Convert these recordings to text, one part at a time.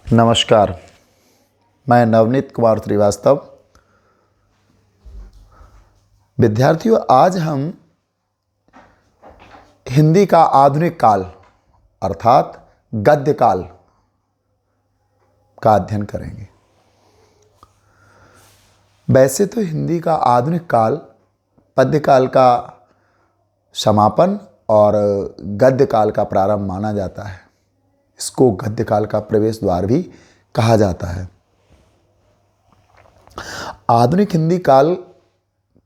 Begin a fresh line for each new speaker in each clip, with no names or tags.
नमस्कार। मैं नवनीत कुमार श्रीवास्तव। विद्यार्थियों, आज हम हिंदी का आधुनिक काल अर्थात गद्य काल का अध्ययन करेंगे। वैसे तो हिंदी का आधुनिक काल पद्य काल का समापन और गद्य काल का प्रारंभ माना जाता है। इसको गद्य काल का प्रवेश द्वार भी कहा जाता है। आधुनिक हिंदी काल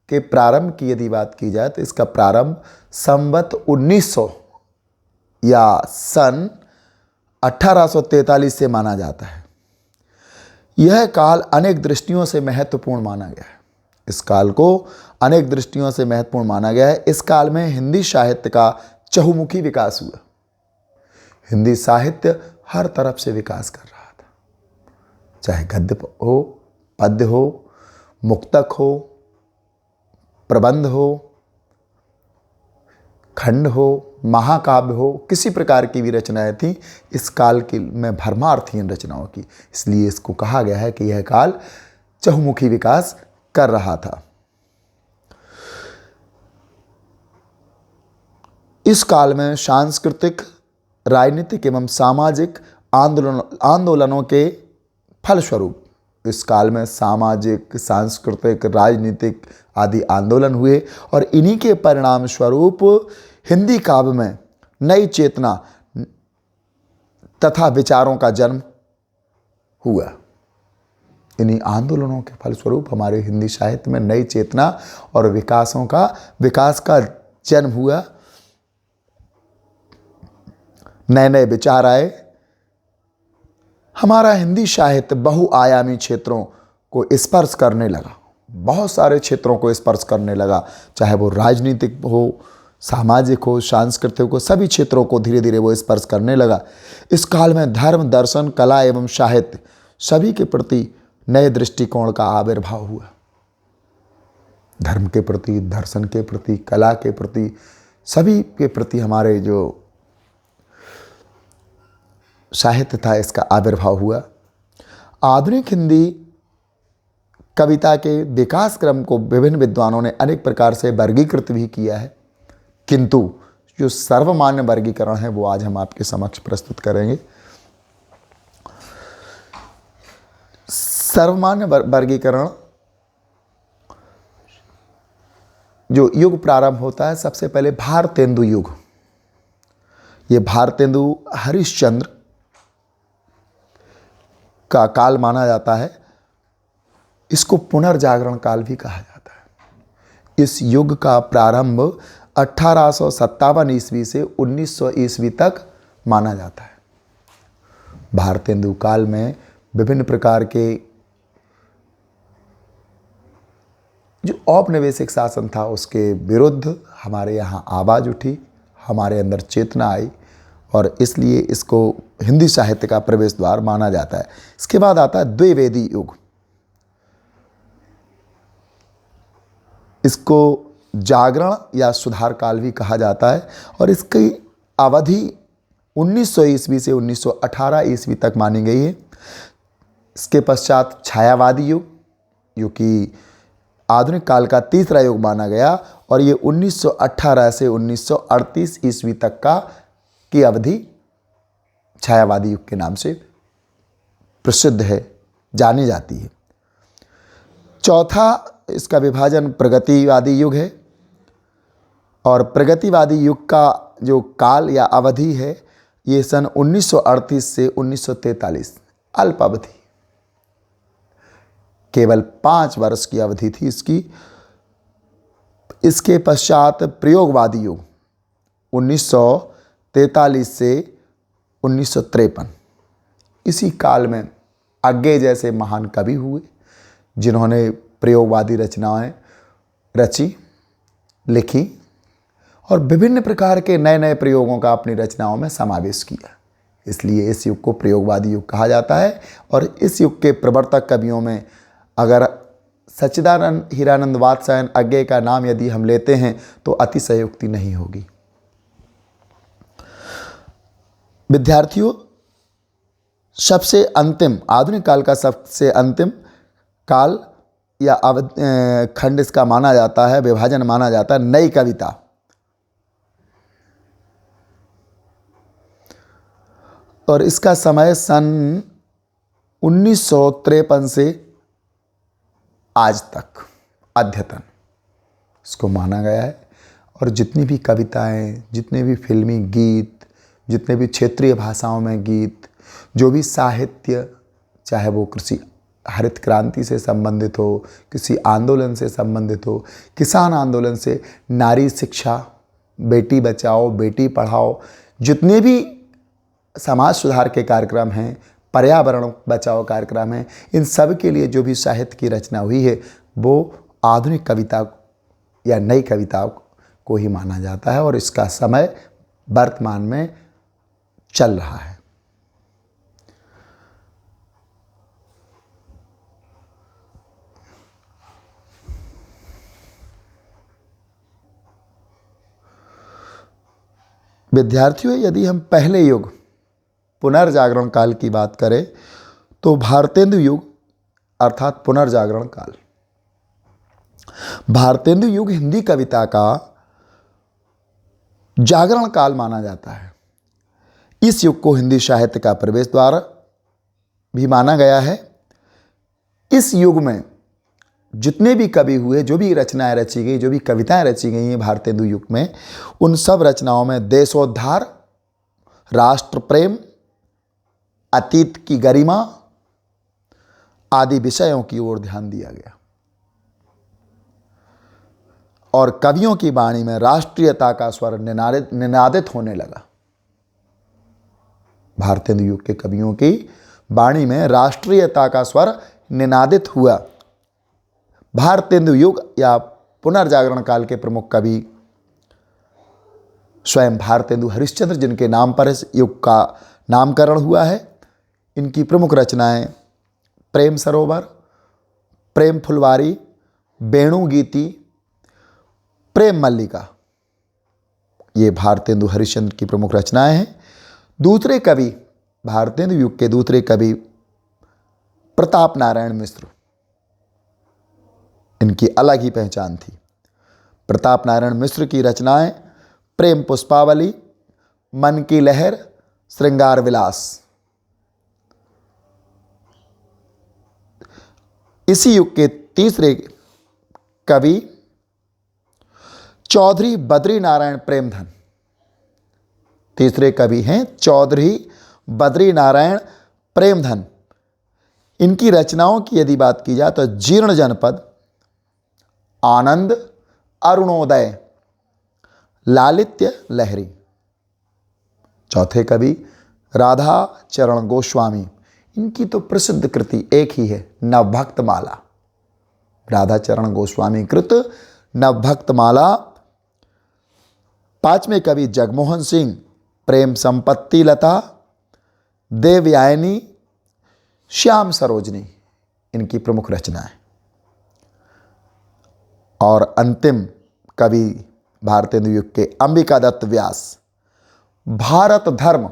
के प्रारंभ की यदि बात की जाए तो इसका प्रारंभ संवत 1900 या सन 1843 से माना जाता है। यह काल अनेक दृष्टियों से महत्वपूर्ण माना गया है। इस काल को अनेक दृष्टियों से महत्वपूर्ण माना गया है। इस काल में हिंदी साहित्य का चहुमुखी विकास हुआ। हिंदी साहित्य हर तरफ से विकास कर रहा था, चाहे गद्य हो, पद्य हो, मुक्तक हो, प्रबंध हो, खंड हो, महाकाव्य हो, किसी प्रकार की भी रचनाएं थी। इस काल की में भरमार थी इन रचनाओं की, इसलिए इसको कहा गया है कि यह काल चहुमुखी विकास कर रहा था। इस काल में सांस्कृतिक, राजनीतिक एवं सामाजिक आंदोलनों के फलस्वरूप इस काल में सामाजिक, सांस्कृतिक, राजनीतिक आदि आंदोलन हुए और इन्हीं के परिणाम स्वरूप हिंदी काव्य में नई चेतना तथा विचारों का जन्म हुआ। इन्हीं आंदोलनों के फलस्वरूप हमारे हिंदी साहित्य में नई चेतना और विकास का जन्म हुआ। नए नए विचार आए। हमारा हिंदी साहित्य बहुआयामी क्षेत्रों को स्पर्श करने लगा, बहुत सारे क्षेत्रों को स्पर्श करने लगा, चाहे वो राजनीतिक हो, सामाजिक हो, सांस्कृतिक हो, सभी क्षेत्रों को धीरे धीरे वो स्पर्श करने लगा। इस काल में धर्म, दर्शन, कला एवं साहित्य सभी के प्रति नए दृष्टिकोण का आविर्भाव हुआ। धर्म के प्रति, दर्शन के प्रति, कला के प्रति, सभी के प्रति हमारे जो साहित्य था इसका आविर्भाव हुआ। आधुनिक हिंदी कविता के विकास क्रम को विभिन्न विद्वानों ने अनेक प्रकार से वर्गीकृत भी किया है, किंतु जो सर्वमान्य वर्गीकरण है वो आज हम आपके समक्ष प्रस्तुत करेंगे। सर्वमान्य वर्गीकरण जो युग प्रारंभ होता है, सबसे पहले भारतेंदु युग। ये भारतेंदु हरिश्चंद्र का काल माना जाता है। इसको पुनर्जागरण काल भी कहा जाता है। इस युग का प्रारंभ 1857 ईस्वी से 1900 ईस्वी तक माना जाता है। भारतेंदु काल में विभिन्न प्रकार के जो औपनिवेशिक शासन था उसके विरुद्ध हमारे यहाँ आवाज़ उठी, हमारे अंदर चेतना आई और इसलिए इसको हिंदी साहित्य का प्रवेश द्वार माना जाता है। इसके बाद आता है द्विवेदी युग। इसको जागरण या सुधार काल भी कहा जाता है और इसकी अवधि 1900 ईस्वी से 1918 ईस्वी तक मानी गई है। इसके पश्चात छायावादी युग, जो कि आधुनिक काल का तीसरा युग माना गया और ये 1918 से 1938 ईस्वी तक की अवधि छायावादी युग के नाम से प्रसिद्ध है, जानी जाती है। चौथा इसका विभाजन प्रगतिवादी युग है और प्रगतिवादी युग का जो काल या अवधि है ये सन 1938 से 1943, अल्प अवधि, केवल 5 वर्ष की अवधि थी इसकी। इसके पश्चात प्रयोगवादी युग 1943 से 1953। इसी काल में अज्ञे जैसे महान कवि हुए जिन्होंने प्रयोगवादी रचनाएं रची, लिखी और विभिन्न प्रकार के नए नए प्रयोगों का अपनी रचनाओं में समावेश किया। इसलिए इस युग को प्रयोगवादी युग कहा जाता है। और इस युग के प्रवर्तक कवियों में अगर सच्चिदानंद हीरानंद वात्स्यायन अज्ञे का नाम यदि हम लेते हैं तो अतिशयोक्ति नहीं होगी। विद्यार्थियों, सबसे अंतिम, आधुनिक काल का सबसे अंतिम काल या खंड इसका माना जाता है, विभाजन माना जाता है नई कविता। और इसका समय सन 1953 से आज तक अद्यतन इसको माना गया है। और जितनी भी कविताएं, जितने भी फिल्मी गीत, जितने भी क्षेत्रीय भाषाओं में गीत, जो भी साहित्य, चाहे वो कृषि हरित क्रांति से संबंधित हो, किसी आंदोलन से संबंधित हो, किसान आंदोलन से, नारी शिक्षा, बेटी बचाओ बेटी पढ़ाओ, जितने भी समाज सुधार के कार्यक्रम हैं, पर्यावरण बचाओ कार्यक्रम हैं, इन सब के लिए जो भी साहित्य की रचना हुई है वो आधुनिक कविता या नई कविता को ही माना जाता है। और इसका समय वर्तमान में चल रहा है। विद्यार्थियों, यदि हम पहले युग पुनर्जागरण काल की बात करें तो भारतेंदु युग अर्थात पुनर्जागरण काल, भारतेंदु युग हिंदी कविता का जागरण काल माना जाता है। इस युग को हिंदी साहित्य का प्रवेश द्वार भी माना गया है। इस युग में जितने भी कवि हुए, जो भी रचनाएं रची गई, जो भी कविताएं रची गई हैं भारतेंदु युग में, उन सब रचनाओं में देशोद्धार, राष्ट्र प्रेम, अतीत की गरिमा आदि विषयों की ओर ध्यान दिया गया। और कवियों की वाणी में राष्ट्रीयता का स्वर निनादित होने लगा। भारतेंदु युग के कवियों की वाणी में राष्ट्रीयता का स्वर निनादित हुआ। भारतेंदु युग या पुनर्जागरण काल के प्रमुख कवि स्वयं भारतेंदु हरिश्चंद्र, जिनके नाम पर इस युग का नामकरण हुआ है। इनकी प्रमुख रचनाएं प्रेम सरोवर, प्रेम फुलवारी, वेणुगीति, प्रेम मल्लिका, ये भारतेंदु हरिश्चंद्र की प्रमुख रचनाएं हैं। दूसरे कवि, भारतेंदु युग के दूसरे कवि प्रताप नारायण मिश्र, इनकी अलग ही पहचान थी। प्रताप नारायण मिश्र की रचनाएं प्रेम पुष्पावली, मन की लहर, श्रृंगार विलास। इसी युग के तीसरे कवि चौधरी बद्री नारायण प्रेमधन, तीसरे कवि हैं चौधरी बद्री नारायण प्रेमधन। इनकी रचनाओं की यदि बात की जाए तो जीर्ण जनपद, आनंद, अरुणोदय, लालित्य लहरी। चौथे कवि राधा चरण गोस्वामी, इनकी तो प्रसिद्ध कृति एक ही है, नवभक्तमाला। राधा चरण गोस्वामी कृत नवभक्तमाला। पांचवें कवि जगमोहन सिंह, प्रेम संपत्ति लता, देवयानी, श्याम सरोजनी, इनकी प्रमुख रचनाएं। और अंतिम कवि भारतेंदु युग के अंबिका दत्त व्यास, भारत धर्म,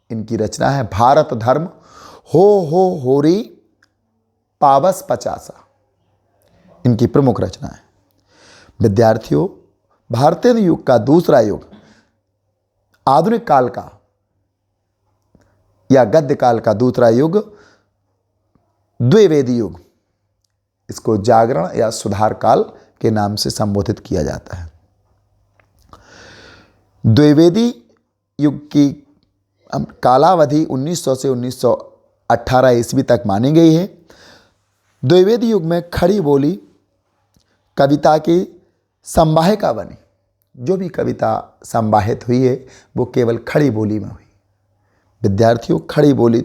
इनकी रचना है भारत धर्म, हो होरी पावस पचासा, इनकी प्रमुख रचना है। विद्यार्थियों, भारतेंदु युग का दूसरा युग आधुनिक काल का या गद्य काल का दूसरा युग द्विवेदी युग, इसको जागरण या सुधार काल के नाम से संबोधित किया जाता है। द्विवेदी युग की कालावधि 1900 से 1918 ईस्वी तक मानी गई है। द्विवेदी युग में खड़ी बोली कविता की संवाहिका बनी। जो भी कविता संवाहित हुई है वो केवल खड़ी बोली में हुई। विद्यार्थियों, खड़ी बोली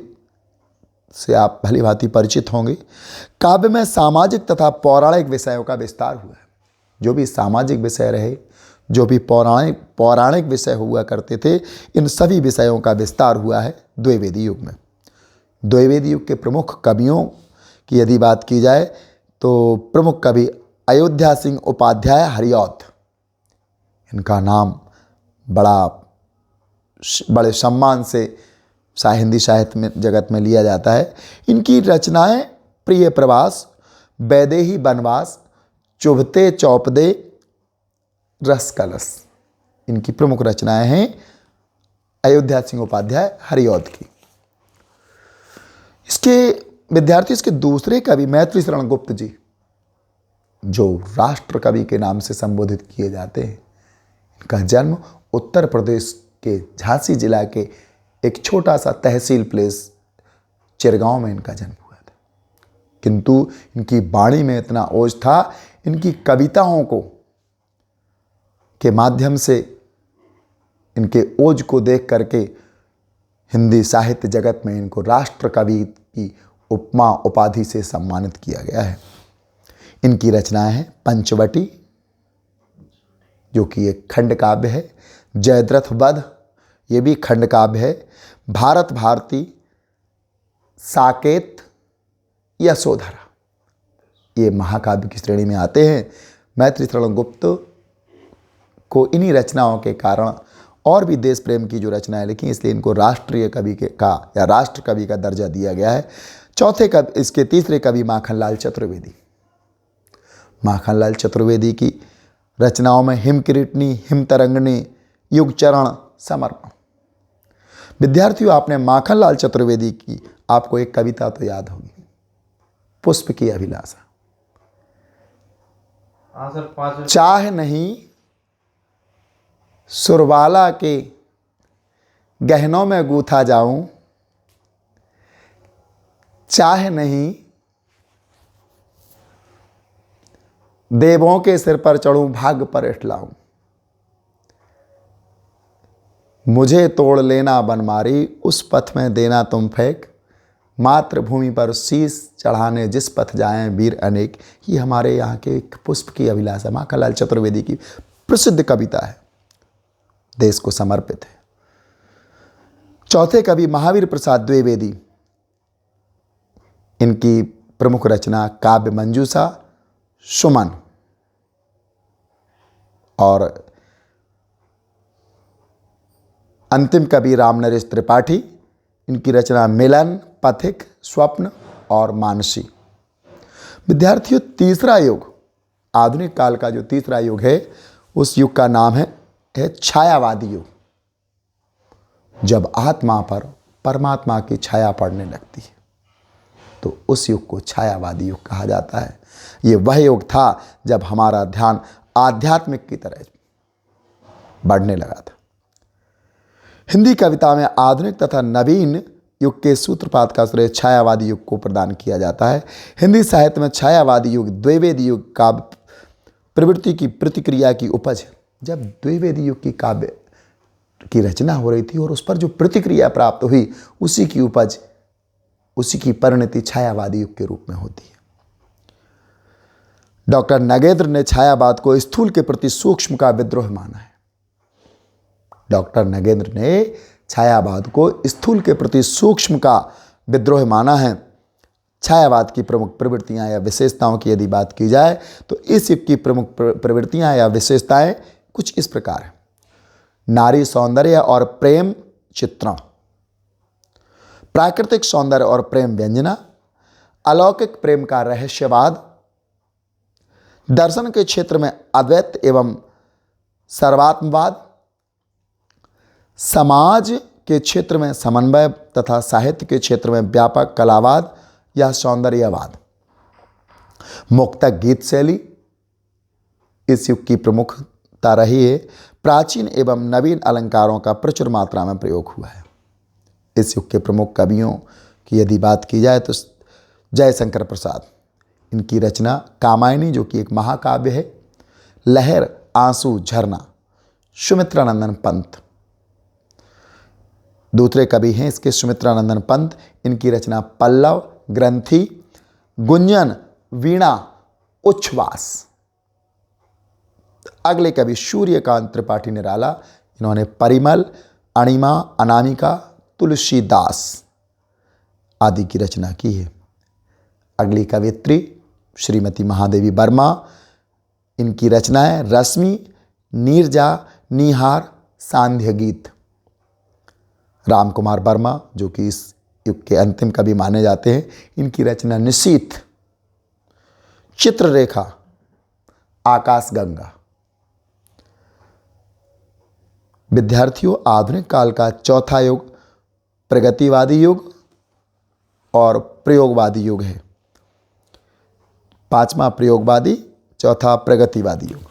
से आप भली भांति परिचित होंगे। काव्य में सामाजिक तथा पौराणिक विषयों का विस्तार हुआ है। जो भी सामाजिक विषय रहे, जो भी पौराणिक विषय हुआ करते थे, इन सभी विषयों का विस्तार हुआ है द्विवेदी युग में। द्विवेदी युग के प्रमुख कवियों की यदि बात की जाए तो प्रमुख कवि अयोध्या सिंह उपाध्याय हरिऔध, इनका नाम बड़े सम्मान से हिंदी साहित्य में जगत में लिया जाता है। इनकी रचनाएं प्रिय प्रवास, वैदेही बनवास, चुभते चौपदे, रस कलश इनकी प्रमुख रचनाएं हैं अयोध्या सिंह उपाध्याय हरिऔध की। इसके विद्यार्थी इसके दूसरे कवि मैत्री शरण गुप्त जी, जो राष्ट्र कवि के नाम से संबोधित किए जाते हैं। इनका जन्म उत्तर प्रदेश के झांसी जिला के एक छोटा सा तहसील प्लेस चिरगांव में इनका जन्म हुआ था, किंतु इनकी वाणी में इतना ओज था, इनकी कविताओं को के माध्यम से इनके ओज को देख करके हिंदी साहित्य जगत में इनको राष्ट्र कवि की उपमा उपाधि से सम्मानित किया गया है। इनकी रचनाएं हैं पंचवटी, जो कि एक खंड काव्य है, जयद्रथ वध, ये भी खंड काव्य है, भारत भारती, साकेत, यशोधरा, ये महाकाव्य की श्रेणी में आते हैं। मैत्री शरण गुप्त को इन्हीं रचनाओं के कारण और भी देश प्रेम की जो रचनाएं लिखी, इसलिए इनको राष्ट्रीय कवि का या राष्ट्र कवि का दर्जा दिया गया है। इसके तीसरे कवि माखनलाल चतुर्वेदी। माखनलाल चतुर्वेदी की रचनाओं में हिमकिरीटनी, हिमतरंगिणी, युगचरण, समर्पण। विद्यार्थियों, आपने माखनलाल चतुर्वेदी की आपको एक कविता तो याद होगी, पुष्प की अभिलाषा। चाह नहीं सुरबाला के गहनों में गूथा जाऊं, चाह नहीं देवों के सिर पर चढ़ूं, भाग पर इठलाऊं। मुझे तोड़ लेना बनमारी, उस पथ में देना तुम फेंक, मातृभूमि पर शीश चढ़ाने जिस पथ जाएं वीर अनेक। ये हमारे यहाँ के एक पुष्प की अभिलाषा माखनलाल चतुर्वेदी की प्रसिद्ध कविता है, देश को समर्पित है। चौथे कवि महावीर प्रसाद द्विवेदी। इनकी प्रमुख रचना काव्य मंजूषा, सुमन, और अंतिम कवि रामनरेश त्रिपाठी। इनकी रचना मिलन, पथिक, स्वप्न और मानसी। विद्यार्थियों, तीसरा युग, आधुनिक काल का जो तीसरा युग है, उस युग का नाम है छायावादी युग। जब आत्मा पर परमात्मा की छाया पड़ने लगती है तो उस युग को छायावादी युग कहा जाता है। ये वह युग था जब हमारा ध्यान आध्यात्मिक की तरह बढ़ने लगा था। हिंदी कविता में आधुनिक तथा नवीन युग के सूत्रपात का श्रेय छायावादी युग को प्रदान किया जाता है। हिंदी साहित्य में छायावादी युग द्विवेदी युग काव्य प्रवृत्ति की प्रतिक्रिया की उपज है। जब द्विवेदी युग की काव्य की रचना हो रही थी और उस पर जो प्रतिक्रिया प्राप्त हुई, उसी की उपज, उसी की परिणति छायावादी युग के रूप में होती है। डॉक्टर नगेंद्र ने छायावाद को स्थूल के प्रति सूक्ष्म का विद्रोह माना है। डॉक्टर नगेंद्र ने छायावाद को स्थूल के प्रति सूक्ष्म का विद्रोह माना है। छायावाद की प्रमुख प्रवृत्तियां या विशेषताओं की यदि बात की जाए तो इस युग की प्रमुख प्रवृत्तियां या विशेषताएं कुछ इस प्रकार हैं। नारी सौंदर्य और प्रेम चित्रण, प्राकृतिक सौंदर्य और प्रेम व्यंजना, अलौकिक प्रेम का रहस्यवाद, दर्शन के क्षेत्र में अद्वैत एवं सर्वात्मवाद, समाज के क्षेत्र में समन्वय तथा साहित्य के क्षेत्र में व्यापक कलावाद या सौंदर्यवाद। मुक्तक गीत शैली इस युग की प्रमुखता रही है। प्राचीन एवं नवीन अलंकारों का प्रचुर मात्रा में प्रयोग हुआ है। इस युग के प्रमुख कवियों की यदि बात की जाए तो जयशंकर प्रसाद। इनकी रचना कामायनी, जो कि एक महाकाव्य है, लहर, आंसू, झरना, सुमित्रानंदन पंत दूसरे कवि हैं इसके, सुमित्रानंदन पंत। इनकी रचना पल्लव, ग्रंथि, गुंजन, वीणा, उच्छ्वास। अगले कवि सूर्यकांत त्रिपाठी निराला। इन्होंने परिमल, अणिमा, अनामिका, तुलसीदास आदि की रचना की है। अगली कवियत्री श्रीमती महादेवी वर्मा। इनकी रचनाएं रश्मि, नीरजा, निहार, सांध्य गीत। राम कुमार वर्मा, जो कि इस युग के अंतिम कवि माने जाते हैं। इनकी रचना निशीथ, चित्ररेखा, आकाशगंगा। विद्यार्थियों, आधुनिक काल का चौथा युग प्रगतिवादी युग और प्रयोगवादी युग है। पांचवा प्रयोगवादी, चौथा प्रगतिवादी युग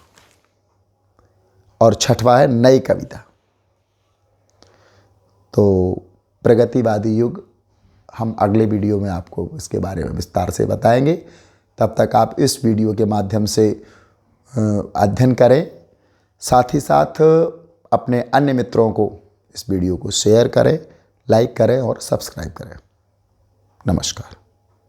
और छठवां है नई कविता। तो प्रगतिवादी युग हम अगले वीडियो में आपको इसके बारे में विस्तार से बताएंगे। तब तक आप इस वीडियो के माध्यम से अध्ययन करें, साथ ही साथ अपने अन्य मित्रों को इस वीडियो को शेयर करें, लाइक करें और सब्सक्राइब करें। नमस्कार।